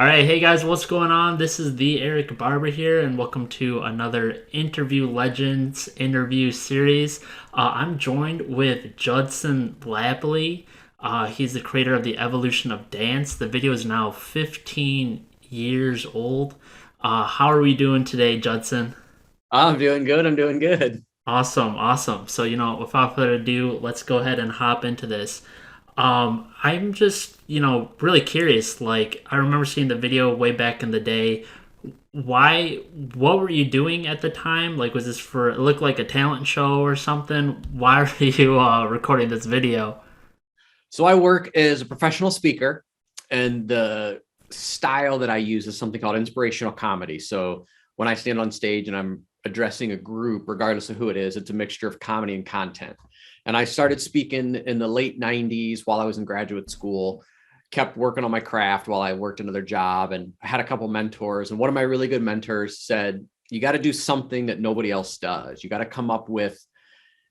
All right, hey guys, what's going on? This is the Eric Barber here, and welcome to another Interview Legends interview series. I'm joined with Judson Laipply. He's the creator of The Evolution of Dance. The video is now 15 years old. How are we doing today, Judson? I'm doing good. I'm doing good. Awesome, awesome. So, without further ado, let's go ahead and hop into this. I'm just, really curious. Like, I remember seeing the video way back in the day. What were you doing at the time? Like, was this for, it looked like a talent show or something? Why are you recording this video? So I work as a professional speaker, and the style that I use is something called inspirational comedy. So when I stand on stage and I'm addressing a group, regardless of who it is, it's a mixture of comedy and content. And I started speaking in the late 90s while I was in graduate school, kept working on my craft while I worked another job, and I had a couple mentors. And one of my really good mentors said, you got to do something that nobody else does. You got to come up with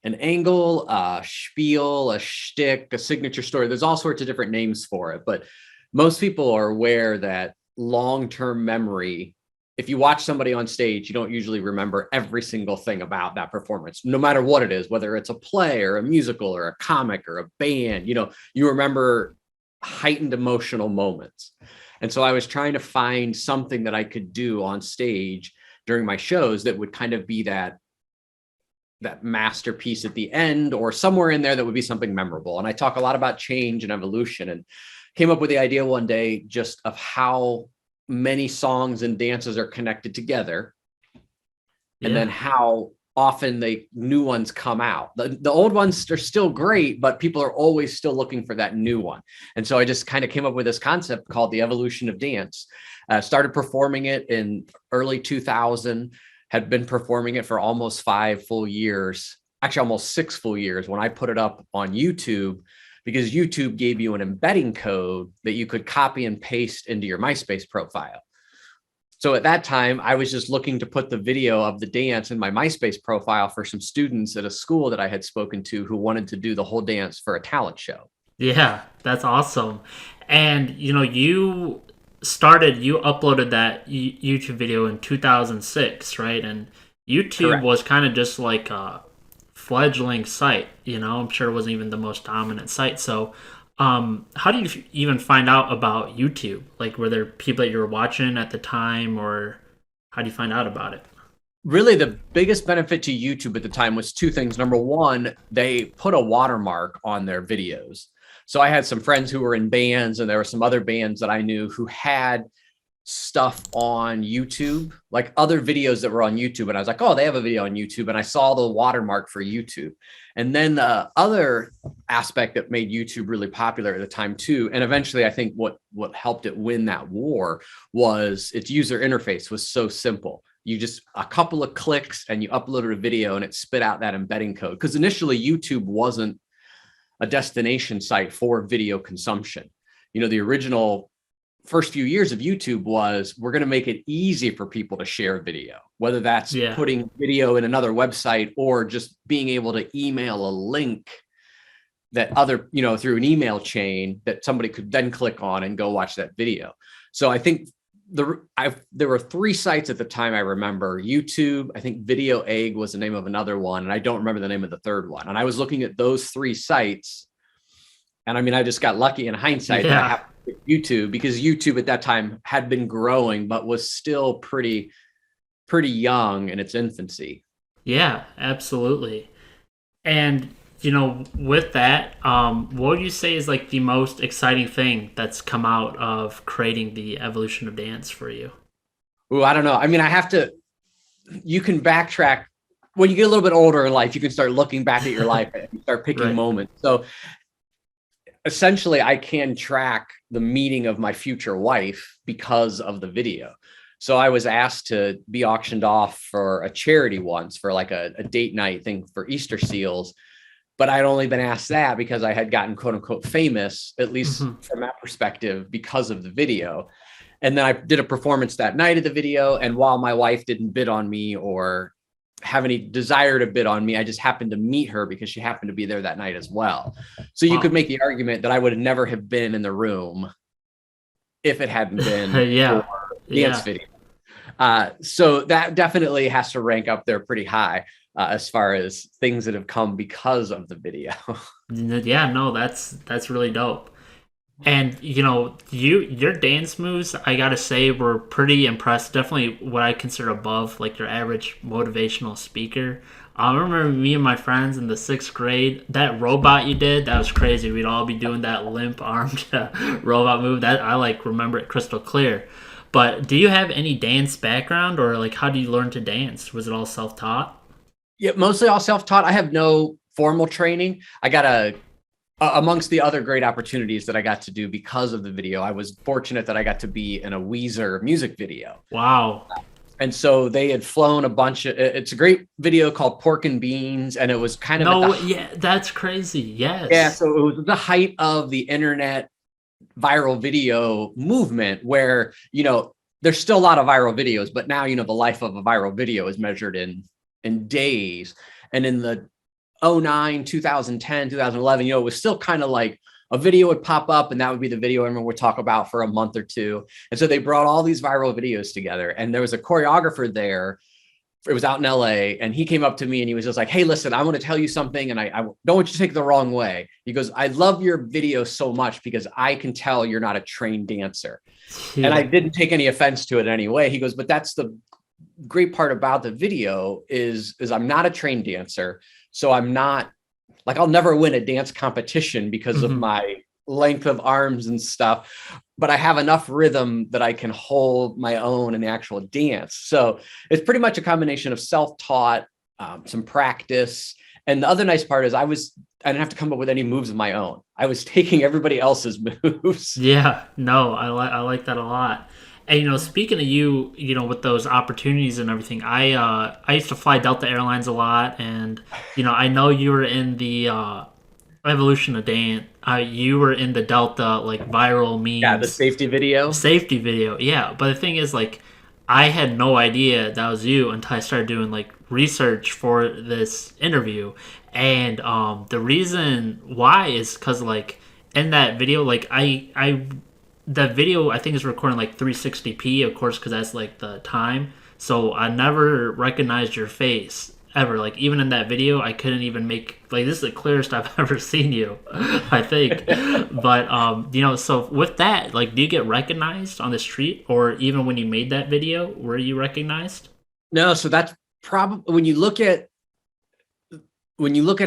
an angle, a spiel, a shtick, a signature story. There's all sorts of different names for it, but most people are aware that long-term memory, if you watch somebody on stage, you don't usually remember every single thing about that performance, no matter what it is, whether it's a play or a musical or a comic or a band, you remember heightened emotional moments. And so I was trying to find something that I could do on stage during my shows that would kind of be that masterpiece at the end or somewhere in there that would be something memorable. And I talk a lot about change and evolution, and came up with the idea one day just of how many songs and dances are connected together, and then Yeah. how often new ones come out. The old ones are still great, but people are always still looking for that new one. And so I just kind of came up with this concept called the evolution of dance. Started performing it in early 2000, had been performing it for almost 5 full years, actually almost 6 full years, when I put it up on YouTube, because YouTube gave you an embedding code that you could copy and paste into your MySpace profile. So at that time, I was just looking to put the video of the dance in my MySpace profile for some students at a school that I had spoken to who wanted to do the whole dance for a talent show. Yeah, that's awesome. And you uploaded that YouTube video in 2006, right? And YouTube Correct. was kind of just like a fledgling site, I'm sure it wasn't even the most dominant site. So, how did you even find out about YouTube? Like, were there people that you were watching at the time, or how do you find out about it? Really, the biggest benefit to YouTube at the time was two things. Number one, they put a watermark on their videos. So I had some friends who were in bands, and there were some other bands that I knew who had stuff on YouTube, like other videos that were on YouTube. And I was like, oh, they have a video on YouTube. And I saw the watermark for YouTube. And then the other aspect that made YouTube really popular at the time too, and eventually I think what helped it win that war, was its user interface was so simple. You just a couple of clicks and you uploaded a video and it spit out that embedding code. Because initially YouTube wasn't a destination site for video consumption. The original first few years of YouTube was, we're going to make it easy for people to share video, whether that's Yeah. putting video in another website or just being able to email a link that through an email chain that somebody could then click on and go watch that video. So I think there were three sites at the time I remember: YouTube, I think Video Egg was the name of another one, and I don't remember the name of the third one. And I was looking at those three sites, and I mean, I just got lucky in hindsight that I Yeah. happened to pick YouTube, because YouTube at that time had been growing, but was still pretty young in its infancy. Yeah, absolutely. And with that, what would you say is like the most exciting thing that's come out of creating the evolution of dance for you? Ooh, I don't know. I mean, you can backtrack when you get a little bit older in life. You can start looking back at your life and start picking Right. moments. So essentially, I can track the meeting of my future wife because of the video. So I was asked to be auctioned off for a charity once, for like a date night thing for Easter seals. But I'd only been asked that because I had gotten quote unquote famous, at least Hmm. from that perspective, because of the video. And then I did a performance that night of the video. And while my wife didn't bid on me or have any desire to bid on me, I just happened to meet her because she happened to be there that night as well. So you could Wow. make the argument that I would never have been in the room if it hadn't been for Yeah, dance yeah. video. So that definitely has to rank up there pretty high as far as things that have come because of the video. Yeah, no, that's really dope. And your dance moves, I gotta say, were pretty impressive. Definitely what I consider above like your average motivational speaker. I remember me and my friends in the sixth grade. That robot you did, that was crazy. We'd all be doing that limp armed robot move. That I like remember it crystal clear. But do you have any dance background, or like how do you learn to dance? Was it all self taught? Yeah, mostly all self-taught. I have no formal training. I got amongst the other great opportunities that I got to do because of the video, I was fortunate that I got to be in a Weezer music video. Wow. And so they had flown a bunch of, it's a great video called Pork and Beans. And it was kind of at No, the, yeah, that's crazy. yeah, Yes. so it was the height of the internet viral video movement where, there's still a lot of viral videos, but now, the life of a viral video is measured in days. And in the '09, 2010, 2011, it was still kind of like a video would pop up and that would be the video everyone would talk about for a month or two. And so they brought all these viral videos together and there was a choreographer there. It was out in LA and he came up to me and he was just like, hey, listen, I want to tell you something. And I don't want you to take it the wrong way. He goes, I love your video so much because I can tell you're not a trained dancer. And I Yeah. didn't take any offense to it in any way. He goes, but that's the great part about the video is I'm not a trained dancer. So I'm not like, I'll never win a dance competition because of Mhm. my length of arms and stuff, but I have enough rhythm that I can hold my own in the actual dance. So it's pretty much a combination of self-taught, some practice. And the other nice part is I didn't have to come up with any moves of my own. I was taking everybody else's moves. Yeah, no, I like that a lot. And speaking of with those opportunities and everything, I used to fly Delta Airlines a lot, and I know you were in the Evolution of Dance. You were in the Delta like viral Yeah, the memes safety video. safety video. Yeah, but the thing is, like, I had no idea that was you until I started doing like research for this interview, and the reason why is because like in that video, like the video I think is recording like 360p, of course, because that's like the time. So I never recognized your face ever. Like even in that video, I couldn't even make like this is the clearest I've ever seen you, I think. But so with that, like, do you get recognized on the street, or even when you made that video, were you recognized? No, so that's probably when you look at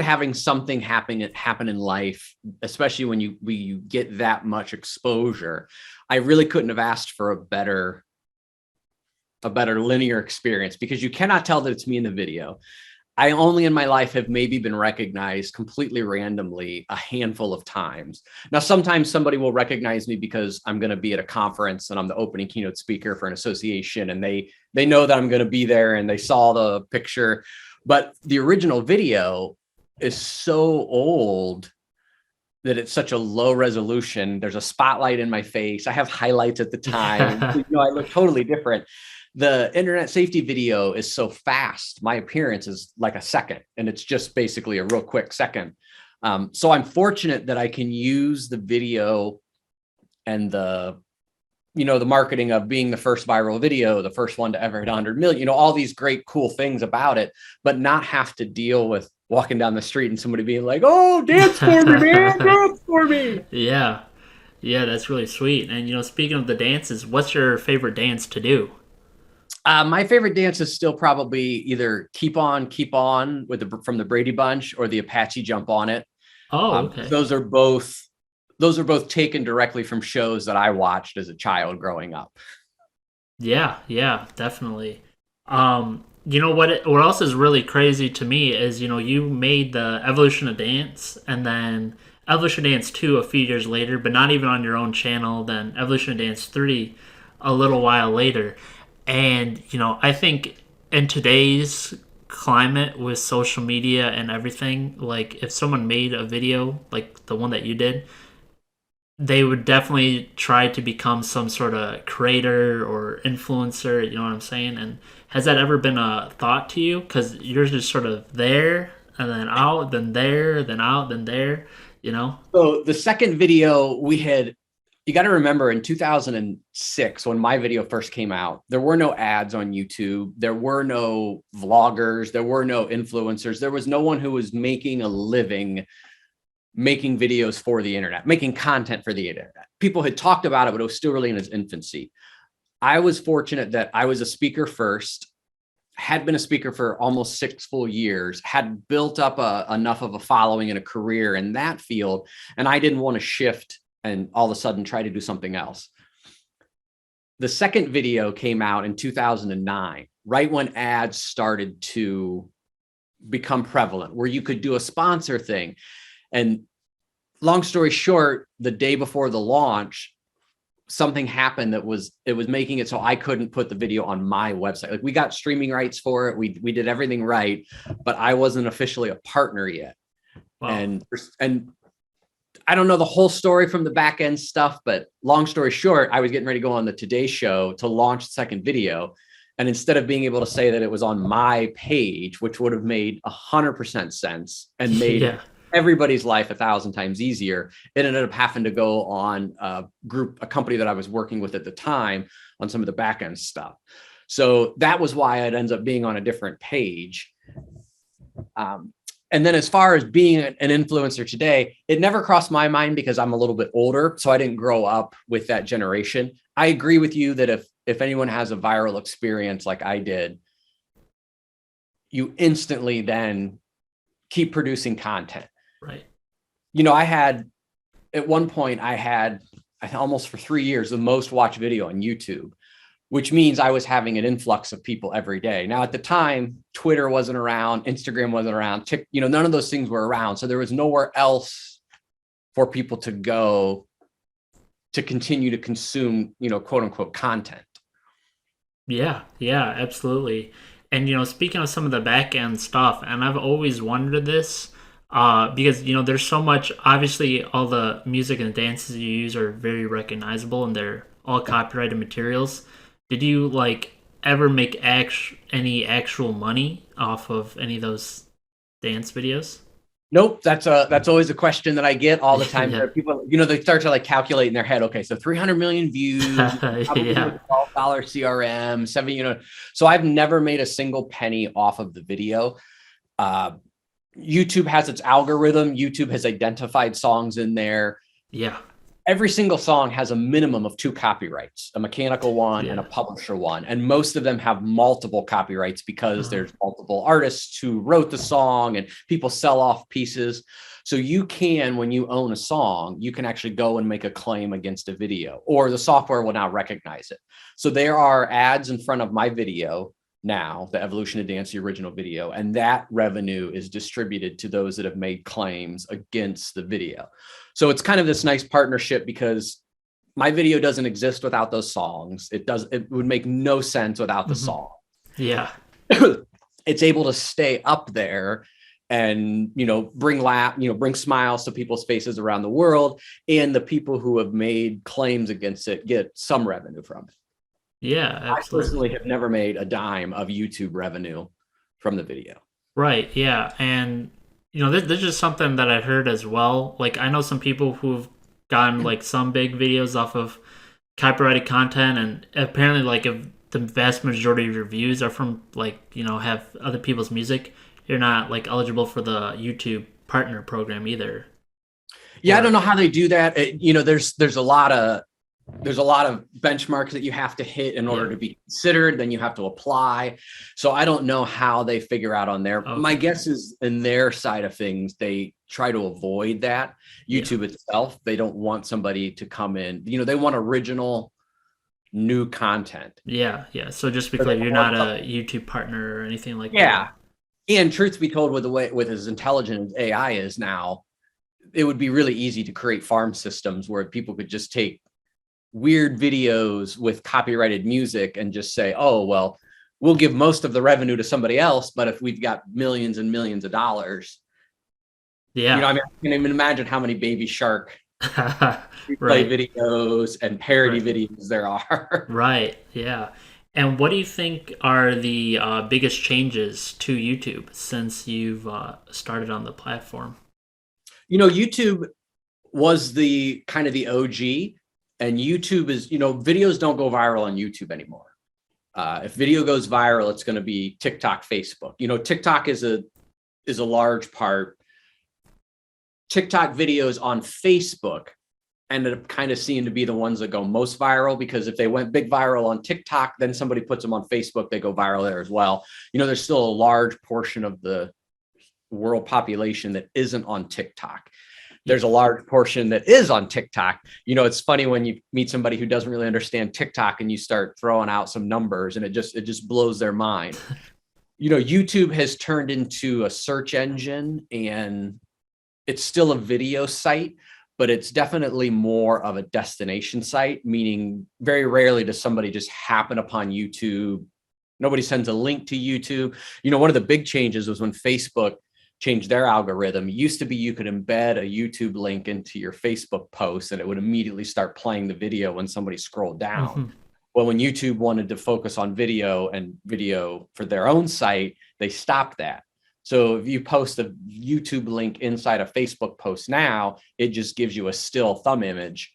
having something happen in life, especially when you get that much exposure, I really couldn't have asked for a better linear experience because you cannot tell that it's me in the video. I only in my life have maybe been recognized completely randomly a handful of times. Now, sometimes somebody will recognize me because I'm going to be at a conference and I'm the opening keynote speaker for an association and they know that I'm going to be there and they saw the picture. But the original video is so old that it's such a low resolution. There's a spotlight in my face. I have highlights at the time. Yeah. I look totally different. The internet safety video is so fast. My appearance is like a second, and it's just basically a real quick second. So I'm fortunate that I can use the video and the marketing of being the first viral video, the first one to ever hit 100 million, all these great, cool things about it, but not have to deal with walking down the street and somebody being like, oh, dance for me, man, dance for me. Yeah. Yeah, that's really sweet. And speaking of the dances, what's your favorite dance to do? My favorite dance is still probably either Keep On with from the Brady Bunch or the Apache Jump on It. Oh, Because okay. those are both taken directly from shows that I watched as a child growing up. Yeah, yeah, definitely. What else is really crazy to me is you made the Evolution of Dance and then Evolution of Dance 2 a few years later, but not even on your own channel, then Evolution of Dance 3 a little while later. And I think in today's climate with social media and everything, like if someone made a video like the one that you did, they would definitely try to become some sort of creator or influencer. You know what I'm saying? And has that ever been a thought to you? Because you're just sort of there and then out, then there, then out, then there. You know? So the second video we had You got to remember in 2006, when my video first came out, there were no ads on YouTube. There were no vloggers. There were no influencers. There was no one who was making a living making videos for the internet, making content for the internet. People had talked about it, but it was still really in its infancy. I was fortunate that I was a speaker first, had been a speaker for almost 6 full years, had built up enough of a following and a career in that field. And I didn't want to shift and all of a sudden try to do something else. The second video came out in 2009, right when ads started to become prevalent, where you could do a sponsor thing. And long story short, the day before the launch, something happened that it was making it so I couldn't put the video on my website. Like, we got streaming rights for it. We did everything right, but I wasn't officially a partner yet. Wow. And I don't know the whole story from the back end stuff, but long story short, I was getting ready to go on the Today Show to launch the second video. And instead of being able to say that it was on my page, which would have made 100% sense and made everybody's life 1,000 times easier, it ended up having to go on a company that I was working with at the time on some of the back end stuff. So that was why it ends up being on a different page. And then as far as being an influencer today, it never crossed my mind because I'm a little bit older, so I didn't grow up with that generation. I agree with you that if anyone has a viral experience like I did, you instantly then keep producing content. Right. You know, at one point I had almost for 3 years, the most watched video on YouTube, which means I was having an influx of people every day. Now, at the time, Twitter wasn't around, Instagram wasn't around, none of those things were around. So there was nowhere else for people to go to continue to consume, quote unquote content. Yeah, absolutely. And, speaking of some of the back end stuff, and I've always wondered this, because, there's so much, obviously all the music and dances you use are very recognizable and they're all copyrighted materials. Did you ever make any actual money off of any of those dance videos? Nope. That's always a question that I get all the time. Yeah. People, they start to calculate in their head. Okay, so 300 million views, probably $12 CRM, 7. So I've never made a single penny off of the video. YouTube has its algorithm. YouTube has identified songs in there. Yeah. Every single song has a minimum of 2 copyrights, a mechanical one and a publisher one. And most of them have multiple copyrights because there's multiple artists who wrote the song and people sell off pieces. So you can, when you own a song, you can actually go and make a claim against a video, or the software will now recognize it. So there are ads in front of my video now, the Evolution of Dance, the original video, and that revenue is distributed to those that have made claims against the video. So it's kind of this nice partnership because my video doesn't exist without those songs. It would make no sense without the song. Yeah. It's able to stay up there and, bring smiles to people's faces around the world. And the people who have made claims against it get some revenue from it. Yeah, absolutely. I personally have never made a dime of YouTube revenue from the video. Right. Yeah. And this is just something that I heard as well. I know some people who've gotten some big videos off of copyrighted content, and apparently if the vast majority of your views are from have other people's music, you're not eligible for the YouTube partner program either. Yeah, I don't know how they do that. There's a lot of benchmarks that you have to hit in order to be considered. Then you have to apply. So I don't know how they figure out on their, my guess is in their side of things, they try to avoid that. YouTube itself, they don't want somebody to come in, they want original new content. Yeah. So just because you're not a YouTube partner or anything like that. And truth be told, with as intelligent as AI is now, it would be really easy to create farm systems where people could just take weird videos with copyrighted music and just say, oh, well, we'll give most of the revenue to somebody else. But if we've got millions and millions of dollars, I can even imagine how many Baby Shark replay videos and parody videos there are. Right. Yeah. And what do you think are the biggest changes to YouTube since you've started on the platform? YouTube was the kind of the OG. And YouTube is, videos don't go viral on YouTube anymore. If video goes viral, it's going to be TikTok, Facebook. TikTok is a large part. TikTok videos on Facebook ended up kind of seeming to be the ones that go most viral, because if they went big viral on TikTok, then somebody puts them on Facebook, they go viral there as well. There's still a large portion of the world population that isn't on TikTok. There's a large portion that is on TikTok. It's funny when you meet somebody who doesn't really understand TikTok and you start throwing out some numbers, and it just blows their mind. YouTube has turned into a search engine, and it's still a video site, but it's definitely more of a destination site, meaning very rarely does somebody just happen upon YouTube. Nobody sends a link to YouTube. One of the big changes was when Facebook changed their algorithm. It used to be you could embed a YouTube link into your Facebook post and it would immediately start playing the video when somebody scrolled down. Mm-hmm. Well, when YouTube wanted to focus on video and video for their own site, they stopped that. So if you post a YouTube link inside a Facebook post now, it just gives you a still thumb image,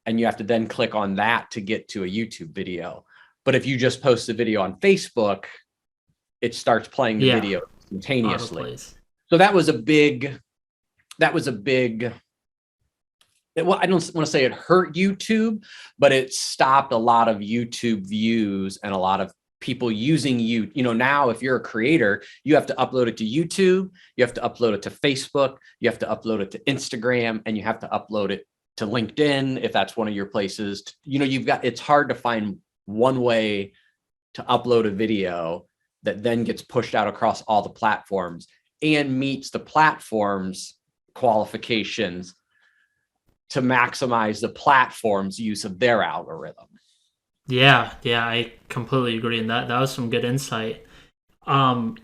and you have to then click on that to get to a YouTube video. But if you just post the video on Facebook, it starts playing the video instantaneously. So that was a big, well, I don't want to say it hurt YouTube, but it stopped a lot of YouTube views and a lot of people using you. Now if you're a creator, you have to upload it to YouTube, you have to upload it to Facebook, you have to upload it to Instagram, and you have to upload it to LinkedIn if that's one of your places. It's hard to find one way to upload a video that then gets pushed out across all the platforms and meets the platform's qualifications to maximize the platform's use of their algorithm. Yeah, I completely agree. And that was some good insight. Do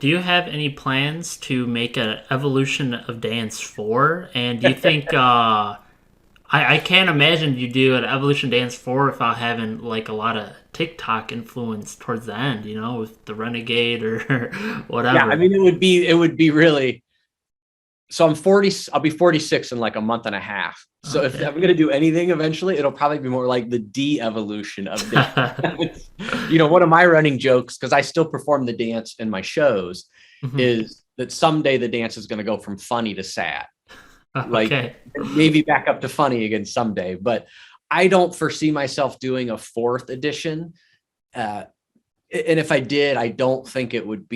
you have any plans to make an Evolution of Dance 4? And do you think I can't imagine you do an Evolution Dance 4 without having like a lot of TikTok influence towards the end, with the Renegade or whatever. Yeah, I mean, it would be really. So I'm 40. I'll be 46 in like a month and a half. So if I'm going to do anything eventually, it'll probably be more like the de-evolution of dance. One of my running jokes, because I still perform the dance in my shows, is that someday the dance is going to go from funny to sad. Like maybe back up to funny again someday, but I don't foresee myself doing a 4th edition. And if I did, I don't think it would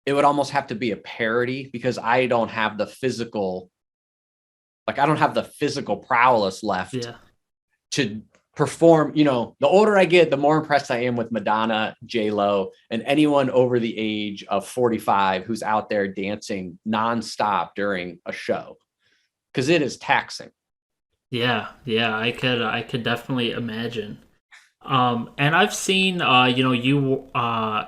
almost have to be a parody, because I don't have the physical prowess left to perform. The older I get, the more impressed I am with Madonna, J-Lo, and anyone over the age of 45 who's out there dancing nonstop during a show, because it is taxing. Yeah, I could definitely imagine. And I've seen, you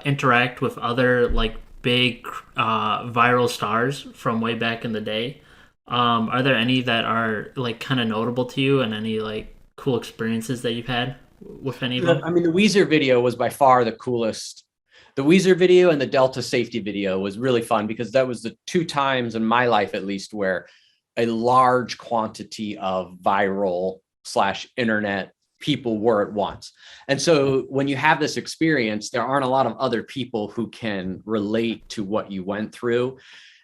interact with other like big viral stars from way back in the day. Are there any that are like kind of notable to you, and any like cool experiences that you've had with any of them? I mean, the Weezer video was by far the coolest. The Weezer video and the Delta safety video was really fun, because that was the 2 times in my life, at least, where a large quantity of viral / internet people were at once. And so when you have this experience, there aren't a lot of other people who can relate to what you went through.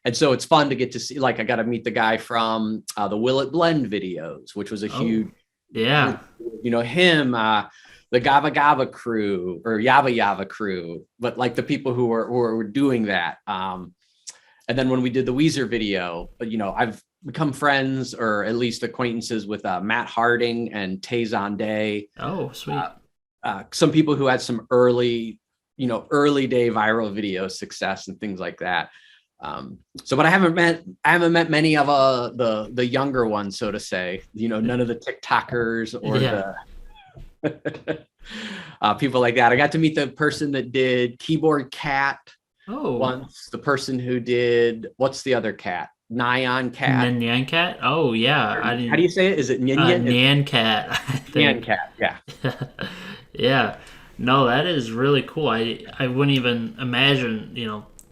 And so it's fun to get to see, like, I got to meet the guy from the Will It Blend videos, which was a huge, him, the Gava Gava crew or Yava Yava crew, but like the people who were doing that. And then when we did the Weezer video, I've become friends, or at least acquaintances, with Matt Harding and Tayson Day. Oh, sweet. Some people who had some early day viral video success and things like that. But I haven't met many of the younger ones, so to say. None of the TikTokers or the people like that. I got to meet the person that did Keyboard Cat once. The person who did, what's the other cat? Nyan Cat. Nyan Cat? Oh, yeah. How do you say it? Is it Nyan? Nyan Cat. Nyan Cat, yeah. Yeah. No, that is really cool. I wouldn't even imagine,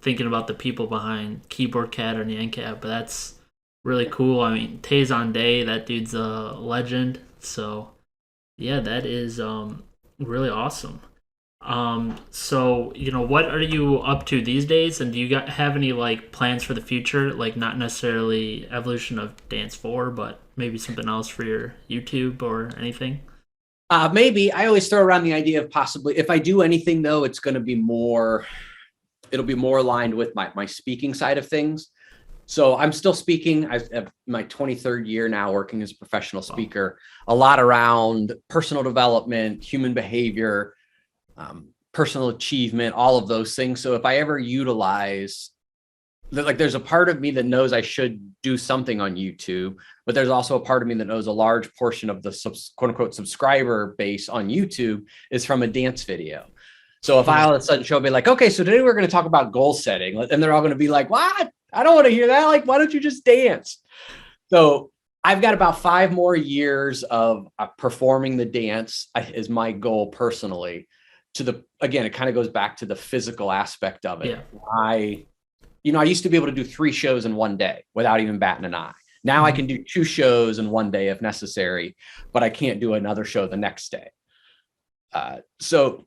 thinking about the people behind Keyboard Cat or Nyan Cat, but that's really cool. I mean, Tayson Day, that dude's a legend. So yeah, that is really awesome. So what are you up to these days, and do you have any like plans for the future? Like not necessarily evolution of Dance 4, but maybe something else for your YouTube or anything? Maybe I always throw around the idea of possibly if I do anything though, it's going to be more. It'll be more aligned with my speaking side of things. So I'm still speaking. I have my 23rd year now working as a professional speaker, a lot around personal development, human behavior, personal achievement, all of those things. So if I ever utilize, like, there's a part of me that knows I should do something on YouTube, but there's also a part of me that knows a large portion of the quote unquote subscriber base on YouTube is from a dance video. So if I all of a sudden show up, be like, okay, so today we're going to talk about goal setting, and they're all going to be like, what? I don't want to hear that. Like, why don't you just dance? So I've got about 5 more years of performing the dance is my goal personally. Again, it kind of goes back to the physical aspect of it. Yeah. I used to be able to do 3 shows in one day without even batting an eye. Now I can do 2 shows in one day if necessary, but I can't do another show the next day. So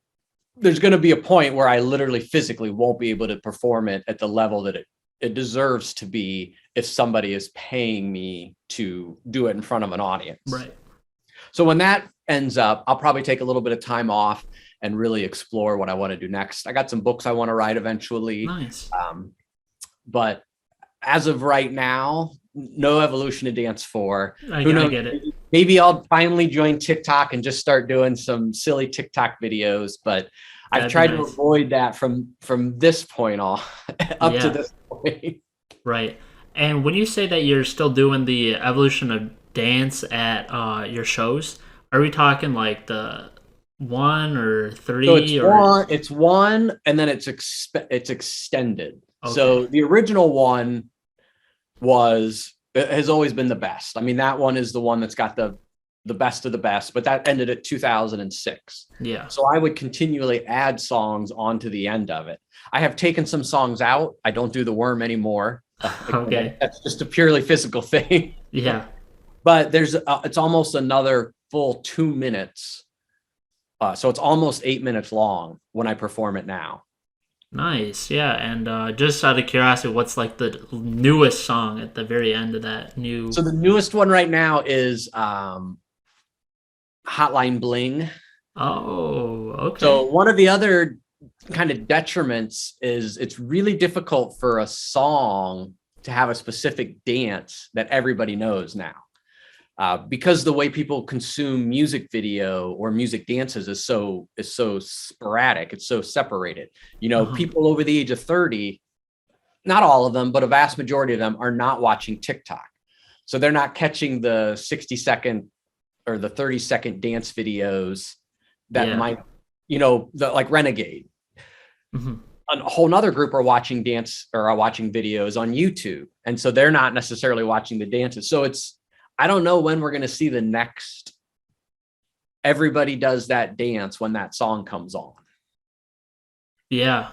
there's going to be a point where I literally physically won't be able to perform it at the level that it deserves to be if somebody is paying me to do it in front of an audience. Right. So when that ends up, I'll probably take a little bit of time off and really explore what I want to do next. I got some books I want to write eventually. Nice. But as of right now, no evolution of Dance 4. I get it. Maybe I'll finally join TikTok and just start doing some silly TikTok videos, but I've tried to avoid that from this point on up to this point. Right. And when you say that you're still doing the evolution of dance at your shows, are we talking like the 1 or 3? So it's one, and then it's extended. Okay. So the original one has always been the best. I mean, that one is the one that's got the best of the best, but that ended at 2006. Yeah. So I would continually add songs onto the end of it. I have taken some songs out. I don't do the worm anymore. Okay. That's just a purely physical thing. Yeah. But it's almost another full 2 minutes. So it's almost 8 minutes long when I perform it now. Nice. Yeah. And just out of curiosity, what's like the newest song at the very end of that new? So the newest one right now is Hotline Bling. Oh, okay. So one of the other kind of detriments is it's really difficult for a song to have a specific dance that everybody knows now. Because the way people consume music video or music dances is so sporadic, it's so separated. People over the age of 30, not all of them, but a vast majority of them are not watching TikTok. So they're not catching the 60-second or the 30-second dance videos that might, like Renegade. Mm-hmm. A whole nother group are watching dance or are watching videos on YouTube. And so they're not necessarily watching the dances. So I don't know when we're going to see the next everybody does that dance when that song comes on. Yeah.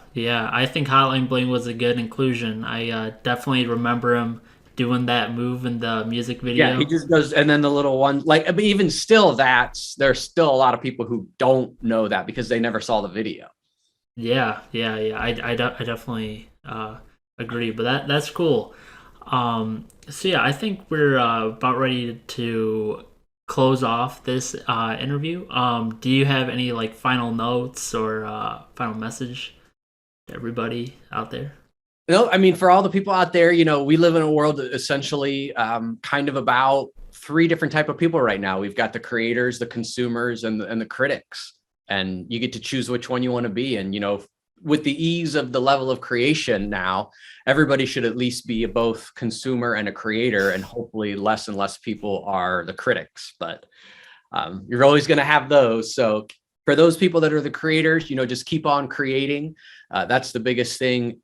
I think Hotline Bling was a good inclusion. I definitely remember him doing that move in the music video. Yeah, he just does. And then the little one, but even still, there's still a lot of people who don't know that because they never saw the video. Yeah. I definitely agree, but that's cool. So yeah, I think we're about ready to close off this interview. Do you have any like final notes or final message to everybody out there? No, I mean, for all the people out there, we live in a world that essentially kind of about 3 different type of people right now. We've got the creators, the consumers, and the critics, and you get to choose which one you want to be. And with the ease of the level of creation now, everybody should at least be both consumer and a creator, and hopefully less and less people are the critics, but you're always going to have those. So for those people that are the creators, just keep on creating. That's the biggest thing.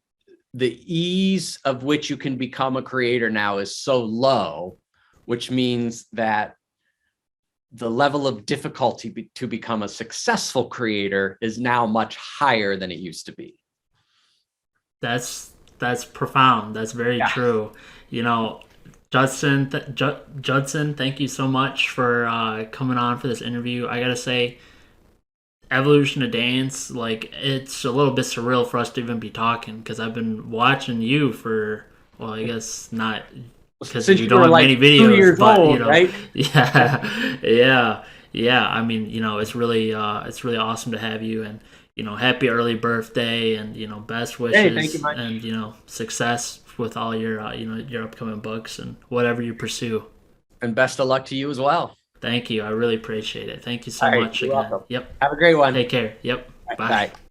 The ease of which you can become a creator now is so low, which means that the level of difficulty to become a successful creator is now much higher than it used to be. That's profound. That's very true. Judson, thank you so much for coming on for this interview. I gotta say, evolution of dance, like it's a little bit surreal for us to even be talking because I've been watching you for, well, I guess not because Since you you don't were have like many 2 years videos, but old, right? yeah, yeah. I mean, it's really awesome to have you, and happy early birthday, and best Hey, thank you wishes, much. and success with all your your upcoming books and whatever you pursue. And best of luck to you as well. Thank you. I really appreciate it. Thank you so All right, much you're again. welcome. Yep. Have a great one. Take care. Yep. Bye. Bye.